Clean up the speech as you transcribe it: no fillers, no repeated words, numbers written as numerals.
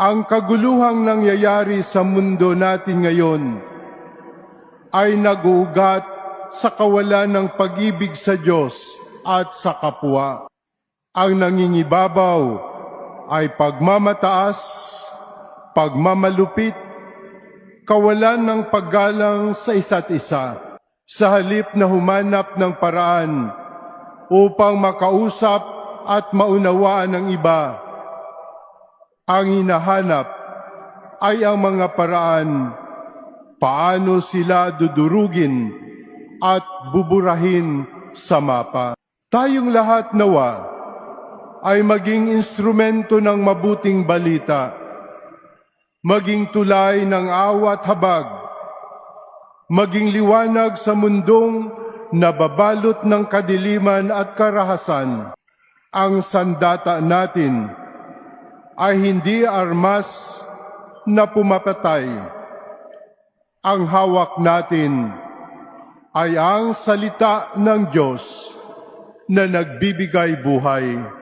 Ang kaguluhang nangyayari sa mundo natin ngayon ay nag-uugat sa kawalan ng pag-ibig sa Diyos at sa kapwa. Ang nangingibabaw ay pagmamataas, pagmamalupit, kawalan ng paggalang sa isa't isa, sa halip na humanap ng paraan upang makausap at maunawaan ng iba. Ang hinahanap ay ang mga paraan paano sila dudurugin at buburahin sa mapa. Tayong lahat nawa ay maging instrumento ng mabuting balita, maging tulay ng awat habag, maging liwanag sa mundong nababalot ng kadiliman at karahasan. Ang sandata natin ay hindi armas na pumapatay. Ang hawak natin ay ang salita ng Diyos na nagbibigay buhay.